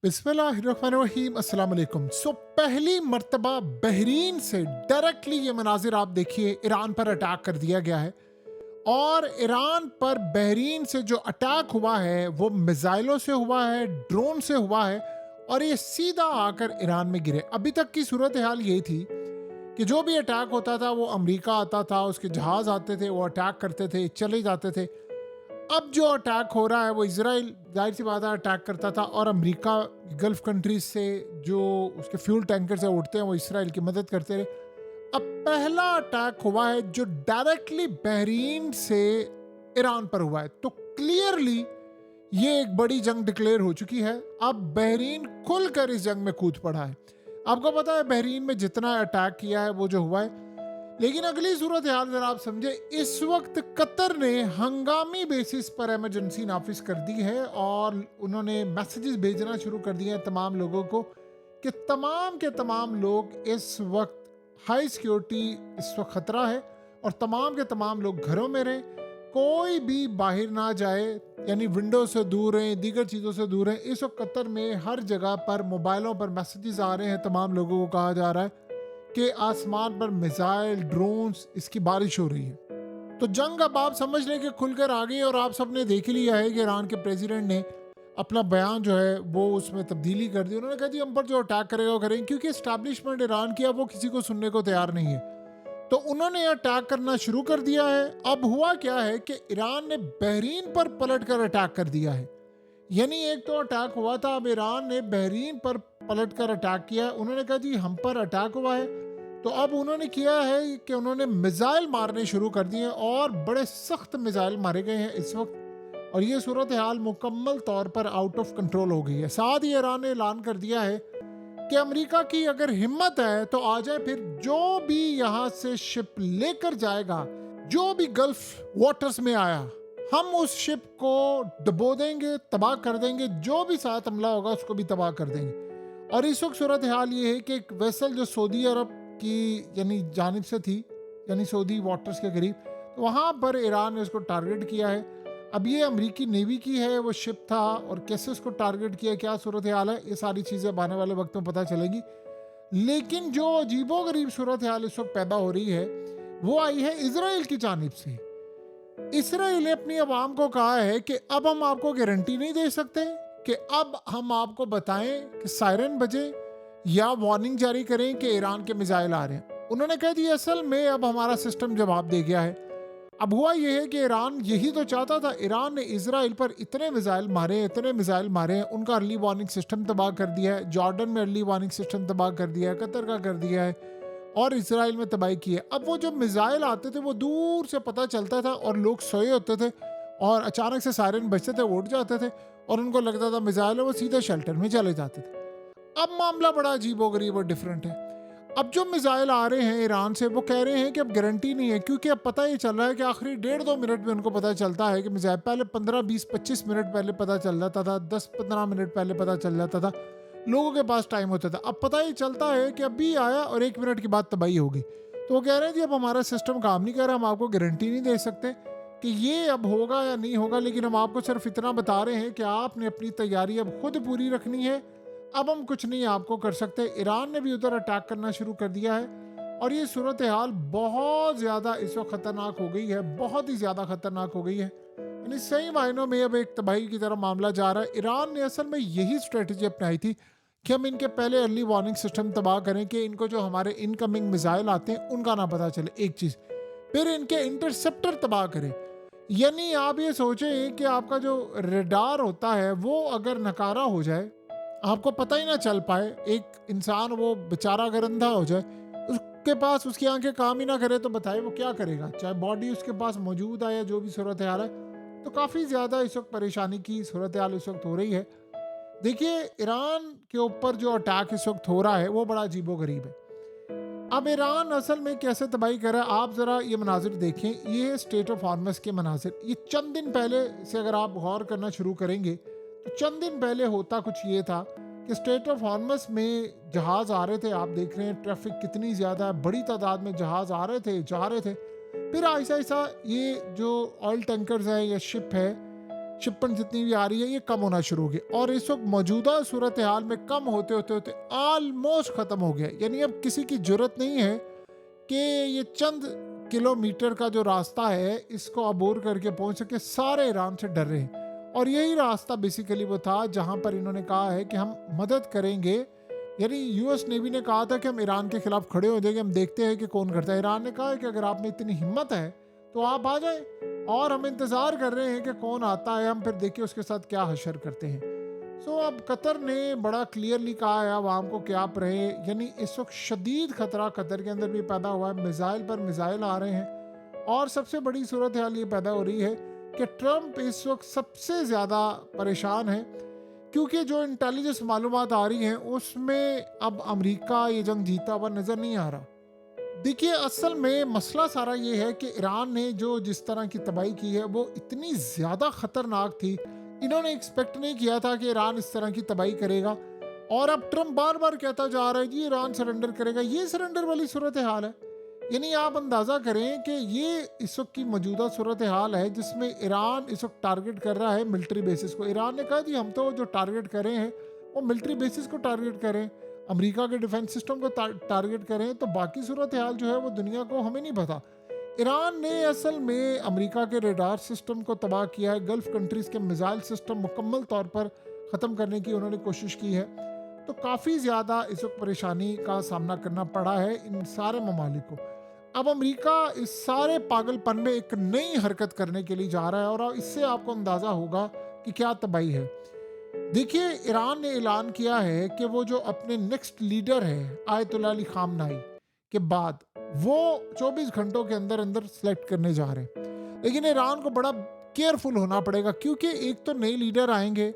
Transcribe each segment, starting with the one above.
बिस्मिल्लाहिर्रहमानिर्रहीम अस्सलाम वालेकुम। पहली मर्तबा बहरीन से डायरेक्टली ये मनाजिर आप देखिए, ईरान पर अटैक कर दिया गया है। और ईरान पर बहरीन से जो अटैक हुआ है वो मिसाइलों से हुआ है, ड्रोन से हुआ है, और ये सीधा आकर ईरान में गिरे। अभी तक की सूरत हाल यही थी कि जो भी अटैक होता था वो अमेरिका आता था, उसके जहाज आते थे, वो अटैक करते थे, चले जाते थे। अब जो अटैक हो रहा है वो इसराइल, जाहिर सी बात है, अटैक करता था, और अमेरिका गल्फ कंट्रीज से जो उसके फ्यूल टैंकर से उठते हैं वो इसराइल की मदद करते रहे। अब पहला अटैक हुआ है जो डायरेक्टली बहरीन से ईरान पर हुआ है, तो क्लियरली ये एक बड़ी जंग डिक्लेयर हो चुकी है। अब बहरीन खुलकर इस जंग में कूद पड़ा है। आपको पता है बहरीन में जितना अटैक किया है वो जो हुआ है, लेकिन अगली सूरत हाल जरा आप समझे। इस वक्त कतर ने हंगामी बेसिस पर इमरजेंसी नाफिज कर दी है और उन्होंने मैसेजेस भेजना शुरू कर दिए हैं तमाम लोगों को कि तमाम के तमाम लोग इस वक्त हाई सिक्योरिटी, इस वक्त खतरा है, और तमाम के तमाम लोग घरों में रहें, कोई भी बाहर ना जाए, यानी विंडो से दूर रहें, दीगर चीज़ों से दूर रहें। इस वक्त कतर में हर जगह पर मोबाइलों पर मैसेजेस आ रहे हैं, तमाम लोगों को कहा जा रहा है कि आसमान पर मिसाइल, ड्रोन्स, इसकी बारिश हो रही है। तो जंग अब आप समझ लें कि खुलकर आ गई, और आप सबने देख ही लिया है कि ईरान के प्रेसिडेंट ने अपना बयान जो है वो उसमें तब्दीली कर दी। उन्होंने कहा जी हम पर जो अटैक करेगा वो करेंगे, क्योंकि एस्टैब्लिशमेंट ईरान की अब वो किसी को सुनने को तैयार नहीं है। तो उन्होंने अटैक करना शुरू कर दिया है। अब हुआ क्या है कि ईरान ने बहरीन पर पलट कर अटैक कर दिया है। यानी एक तो अटैक हुआ था, अब ईरान ने बहरीन पर पलट कर अटैक किया है। उन्होंने कहा जी हम पर अटैक हुआ है, तो अब उन्होंने किया है कि उन्होंने मिसाइल मारने शुरू कर दिए, और बड़े सख्त मिसाइल मारे गए हैं इस वक्त। और ये सूरत हाल मुकम्मल तौर पर आउट ऑफ कंट्रोल हो गई है। साथ ही ईरान ने ऐलान कर दिया है कि अमेरिका की अगर हिम्मत है तो आ जाए, फिर जो भी यहाँ से शिप लेकर जाएगा, जो भी गल्फ वाटर्स में आया, हम उस शिप को डुबो देंगे, तबाह कर देंगे, जो भी साथ हमला होगा उसको भी तबाह कर देंगे। और इस वक्त सूरत हाल ये है कि एक वेसल जो सऊदी अरब की यानी जानिब से थी, यानी सऊदी वाटर्स के करीब, तो वहाँ पर ईरान ने उसको टारगेट किया है। अब ये अमेरिकी नेवी की है वो शिप था, और कैसे उसको टारगेट किया, क्या सूरत हाल है, ये सारी चीज़ें आने वाले वक्त में पता चलेगी। लेकिन जो अजीबो गरीब सूरत हाल इस वक्त पैदा हो रही है वो आई है इसराइल की जानिब से। इसराइल ने अपनी आवाम को कहा है कि अब हम आपको गारंटी नहीं दे सकते कि अब हम आपको बताएं कि सायरन बजे या वार्निंग जारी करें कि ईरान के मिसाइल आ रहे हैं। उन्होंने कहा जी असल में अब हमारा सिस्टम जवाब दे गया है। अब हुआ यह है कि ईरान यही तो चाहता था। ईरान ने इसराइल पर इतने मिसाइल मारे, इतने मिसाइल मारे हैं, उनका अर्ली वार्निंग सिस्टम तबाह कर दिया है, जॉर्डन में अर्ली वार्निंग सिस्टम तबाह कर दिया है, कतर का कर दिया है, और इसराइल में तबाही की है। अब वो जो मिसाइल आते थे वो दूर से पता चलता था, और लोग सोए होते थे और अचानक से सायरन बजते थे, उठ जाते थे, और उनको लगता था मिसाइल है, वो सीधे शेल्टर में चले जाते थे। अब मामला बड़ा अजीब व गरीब और डिफरेंट है। अब जो मिसाइल आ रहे हैं ईरान से वो कह रहे हैं कि अब गारंटी नहीं है, क्योंकि अब पता ही चल रहा है कि आखिरी 1.5-2 मिनट में उनको पता चलता है कि मिसाइल, पहले 15-20-25 मिनट पहले पता चल जाता था, 10-15 मिनट पहले पता चल जाता था, लोगों के पास टाइम होता था। अब पता ही चलता है कि अभी आया और 1 मिनट के बाद तबाही होगी। तो वो कह रहे हैं जी अब हमारा सिस्टम काम नहीं कर रहा, हम आपको गारंटी नहीं दे सकते कि ये अब होगा या नहीं होगा, लेकिन हम आपको सिर्फ इतना बता रहे हैं कि आपने अपनी तैयारी अब खुद पूरी रखनी है, अब हम कुछ नहीं आपको कर सकते। ईरान ने भी उधर अटैक करना शुरू कर दिया है, और ये सूरत हाल बहुत ज़्यादा इस वक्त ख़तरनाक हो गई है, बहुत ही ज़्यादा ख़तरनाक हो गई है। यानी सही मायनों में अब एक तबाही की तरह मामला जा रहा है। ईरान ने असल में यही स्ट्रेटजी अपनाई थी कि हम इनके पहले अर्ली वार्निंग सिस्टम तबाह करें कि इनको जो हमारे इनकमिंग मिसाइल आते हैं उनका ना पता चले, एक चीज़। फिर इनके इंटरसेप्टर तबाह करें। यानी आप ये सोचें कि आपका जो रडार होता है वो अगर नकारा हो जाए, आपको पता ही ना चल पाए, एक इंसान वो बेचारा अगर अंधा हो जाए, उसके पास उसकी आंखें काम ही ना करे, तो बताइए वो क्या करेगा, चाहे बॉडी उसके पास मौजूद है या जो भी सूरत हाल है। तो काफ़ी ज़्यादा इस वक्त परेशानी की सूरत हाल इस वक्त हो रही है। देखिए ईरान के ऊपर जो अटैक इस वक्त हो रहा है वो बड़ा अजीबो गरीब है। अब ईरान असल में कैसे तबाही कर रहा है, आप ज़रा ये मनाजिर देखें। ये है स्टेट ऑफ हॉर्मस के मनाजिर। ये चंद दिन पहले से अगर आप गौर करना शुरू करेंगे तो चंद दिन पहले होता कुछ ये था कि स्टेट ऑफ हॉर्मस में जहाज़ आ रहे थे। आप देख रहे हैं ट्रैफिक कितनी ज़्यादा है, बड़ी तादाद में जहाज़ आ रहे थे, जा रहे थे। फिर ऐसा ऐसा ये जो ऑयल टैंकर्स हैं या शिप है, शिपमेंट जितनी भी आ रही है ये कम होना शुरू हो गई, और इस वक्त मौजूदा सूरत हाल में कम होते होते होते ऑलमोस्ट ख़त्म हो गया। यानी अब किसी की ज़रूरत नहीं है कि ये चंद किलोमीटर का जो रास्ता है इसको अबूर करके पहुंच सके। सारे ईरान से डर रहे हैं, और यही रास्ता बेसिकली वो था जहां पर इन्होंने कहा है कि हम मदद करेंगे। यानी यूएस नेवी ने कहा था कि हम ईरान के खिलाफ खड़े हो जाएंगे, हम देखते हैं कि कौन करता है। ईरान ने कहा है कि अगर आप में इतनी हिम्मत है तो आप आ जाएं, और हम इंतज़ार कर रहे हैं कि कौन आता है, हम फिर देखिए उसके साथ क्या हशर करते हैं। सो अब कतर ने बड़ा क्लियरली कहा है आवाम को कि आप रहे। यानी इस वक्त शदीद खतरा कतर के अंदर भी पैदा हुआ है, मिसाइल पर मिसाइल आ रहे हैं, और सबसे बड़ी सूरत हाल ये पैदा हो रही है कि ट्रंप इस वक्त सबसे ज़्यादा परेशान है, क्योंकि जो इंटेलिजेंस मालूमात आ रही हैं उसमें अब अमेरिका ये जंग जीता हुआ नज़र नहीं आ रहा। देखिए असल में मसला सारा ये है कि ईरान ने जो जिस तरह की तबाही की है वो इतनी ज़्यादा ख़तरनाक थी। इन्होंने एक्सपेक्ट नहीं किया था कि ईरान इस तरह की तबाही करेगा, और अब ट्रंप बार बार कहता जा रहा है जी ईरान सरेंडर करेगा। ये सरेंडर वाली सूरत हाल है। यानी आप अंदाज़ा करें कि ये इस वक्त की मौजूदा सूरत हाल है जिसमें ईरान इस वक्त टारगेट कर रहा है मिलिट्री बेसिस को। ईरान ने कहा जी हम तो जो टारगेट कर रहे हैं वो मिलिट्री बेसिस को टारगेट करें, अमेरिका के डिफेंस सिस्टम को टारगेट करें, तो बाकी सूरत हाल जो है वो दुनिया को हमें नहीं पता। ईरान ने असल में अमेरिका के रेडार सिस्टम को तबाह किया है, गल्फ कंट्रीज़ के मिसाइल सिस्टम मुकम्मल तौर पर ख़त्म करने की उन्होंने कोशिश की है। तो काफ़ी ज़्यादा इस वक्त परेशानी का सामना करना पड़ा है इन सारे ममालिक को। अब अमेरिका इस सारे पागलपन में एक नई हरकत करने के लिए जा रहा है, और इससे आपको अंदाज़ा होगा कि क्या तबाही है। देखिए ईरान ने ऐलान किया है कि वो जो अपने नेक्स्ट लीडर है आयतुल्लाह अली खामनाई के बाद वो 24 घंटों के अंदर अंदर सेलेक्ट करने जा रहे हैं। लेकिन ईरान को बड़ा केयरफुल होना पड़ेगा, क्योंकि एक तो नए लीडर आएंगे।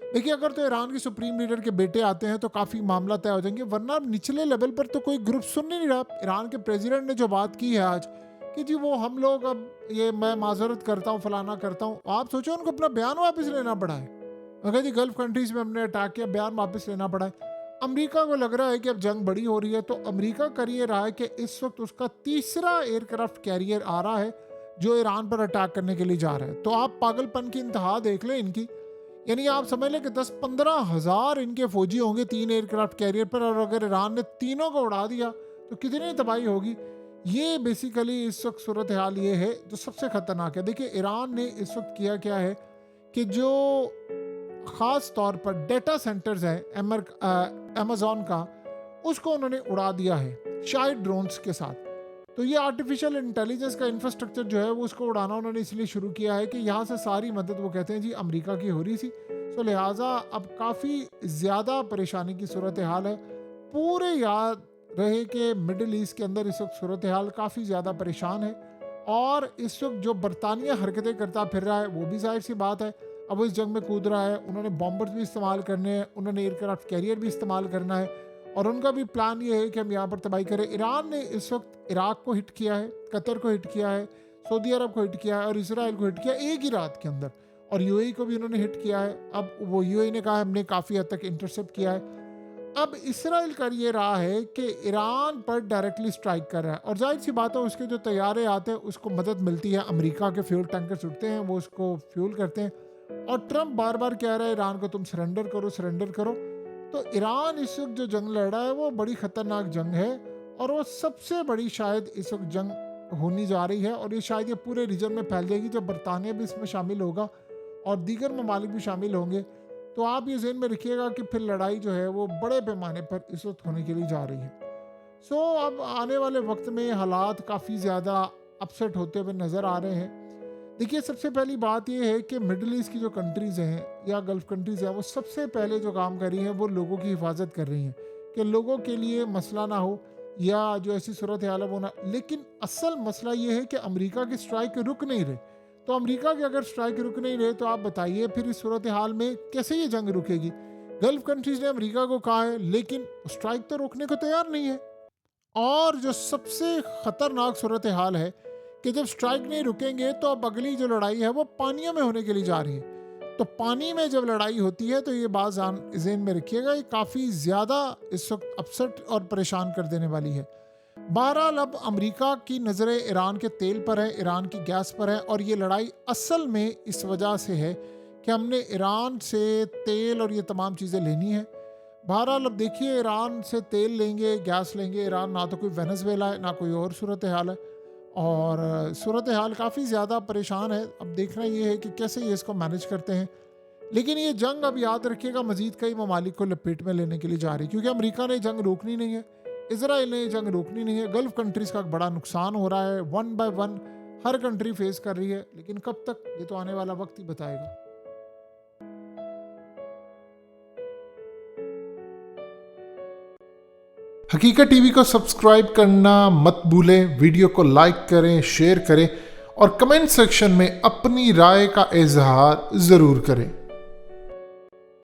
देखिए अगर तो ईरान के सुप्रीम लीडर के बेटे आते हैं तो काफ़ी मामला तय हो जाएंगे, वरना निचले लेवल पर तो कोई ग्रुप सुन नहीं रहा। ईरान के प्रेसिडेंट ने जो बात की है आज कि जी वो हम लोग अब ये मैं माजरत करता हूँ फलाना करता हूँ, आप सोचो उनको अपना बयान वापस लेना पड़ा है। अगर जी गल्फ कंट्रीज में हमने अटैक किया, बयान वापस लेना पड़ा है। अमेरिका को लग रहा है कि अब जंग बड़ी हो रही है, तो अमेरिका कर ये रहा है कि इस वक्त उसका तीसरा एयरक्राफ्ट कैरियर आ रहा है जो ईरान पर अटैक करने के लिए जा रहा है। तो आप पागलपन की इंतहा देख लें इनकी। यानी आप समझ लें कि 10-15 हज़ार इनके फौजी होंगे 3 एयरक्राफ्ट कैरियर पर, और अगर ईरान ने तीनों को उड़ा दिया तो कितनी तबाही होगी। ये बेसिकली इस वक्त सूरत हाल ये है जो सबसे ख़तरनाक है। देखिए ईरान ने इस वक्त किया क्या है कि जो ख़ास तौर पर डेटा सेंटर्स है अमेज़ॉन का, उसको उन्होंने उड़ा दिया है शायद ड्रोन्स के साथ। तो ये आर्टिफिशियल इंटेलिजेंस का इंफ्रास्ट्रक्चर जो है वो उसको उड़ाना उन्होंने इसलिए शुरू किया है कि यहाँ से सारी मदद वो कहते हैं जी अमेरिका की हो रही थी। तो लिहाजा अब काफ़ी ज़्यादा परेशानी की सूरत हाल है। पूरे याद रहे कि मिडिल ईस्ट के अंदर इस वक्त सूरत हाल काफ़ी ज़्यादा परेशान है, और इस वक्त जो बरतानिया हरकतें करता फिर रहा है वो भी जाहिर सी बात है अब वो इस जंग में कूद रहा है। उन्होंने बॉम्बर्स भी इस्तेमाल करने हैं, उन्होंने एयरक्राफ्ट कैरियर भी इस्तेमाल करना है, और उनका भी प्लान ये है कि हम यहाँ पर तबाही करें। ईरान ने इस वक्त इराक को हिट किया है, कतर को हिट किया है, सऊदी अरब को हिट किया है, और इसराइल को हिट किया एक ही रात के अंदर, और यूएई को भी उन्होंने हिट किया है। अब वो यूएई ने कहा हमने काफ़ी हद तक इंटरसेप्ट किया है। अब इसराइल कर ये रहा है कि ईरान पर डायरेक्टली स्ट्राइक कर रहा है, और जाहिर सी बात है उसके जो तैयारे आते हैं उसको मदद मिलती है। अमेरिका के फ्यूल टैंकर्स उठते हैं, वो उसको फ्यूल करते हैं, और ट्रंप बार बार कह रहा है ईरान को तुम सरेंडर करो सरेंडर करो। तो ईरान इस वक्त जो जंग लड़ रहा है वो बड़ी ख़तरनाक जंग है, और वो सबसे बड़ी शायद इस वक्त जंग होनी जा रही है, और ये शायद ये पूरे रीजन में फैल जाएगी जब बरतानिया भी इसमें शामिल होगा और दीगर ममालिक भी शामिल होंगे। तो आप ये ज़हन में रखिएगा कि फिर लड़ाई जो है वो बड़े पैमाने पर इस वक्त होने के लिए जा रही है। सो अब आने वाले वक्त में हालात काफ़ी ज़्यादा अपसेट होते हुए नज़र आ रहे हैं। देखिए सबसे पहली बात यह है कि मिडिल ईस्ट की जो कंट्रीज़ हैं या गल्फ़ कंट्रीज़ हैं वो सबसे पहले जो काम कर रही हैं वो लोगों की हिफाजत कर रही हैं कि लोगों के लिए मसला ना हो या जो ऐसी सूरत हाल है वो ना। लेकिन असल मसला ये है कि अमेरिका की स्ट्राइक रुक नहीं रहे। तो अमेरिका के अगर स्ट्राइक रुक नहीं रहे तो आप बताइए फिर इस सूरत हाल में कैसे ये जंग रुकेगी। गल्फ़ कंट्रीज़ ने अमेरिका को कहा है लेकिन स्ट्राइक तो रोकने को तैयार नहीं है। और जो सबसे ख़तरनाक सूरत हाल है कि जब स्ट्राइक नहीं रुकेंगे तो अब अगली जो लड़ाई है वो पानियों में होने के लिए जा रही है। तो पानी में जब लड़ाई होती है तो ये बात ज़हन में रखिएगा, ये काफ़ी ज़्यादा इस वक्त अपसेट और परेशान कर देने वाली है। बहरहाल अब अमेरिका की नज़रें ईरान के तेल पर है, ईरान की गैस पर है, और ये लड़ाई असल में इस वजह से है कि हमने ईरान से तेल और ये तमाम चीज़ें लेनी है। बहरहाल अब देखिए, ईरान से तेल लेंगे, गैस लेंगे, ईरान ना तो कोई वेनेजुएला है ना कोई और सूरत हाल है, और सूरत हाल काफ़ी ज़्यादा परेशान है। अब देखना ये है कि कैसे ये इसको मैनेज करते हैं। लेकिन ये जंग अब याद रखिएगा मज़ीद कई ममालिक को लपेट में लेने के लिए जा रही है, क्योंकि अमेरिका ने जंग रोकनी नहीं है, इसराइल ने जंग रोकनी नहीं है। गल्फ़ कंट्रीज़ का बड़ा नुकसान हो रहा है, one by one her country face कर रही है। लेकिन कब तक, ये तो आने वाला वक्त ही बताएगा। हकीकत टीवी को सब्सक्राइब करना मत भूलें, वीडियो को लाइक करें, शेयर करें और कमेंट सेक्शन में अपनी राय का इजहार ज़रूर करें।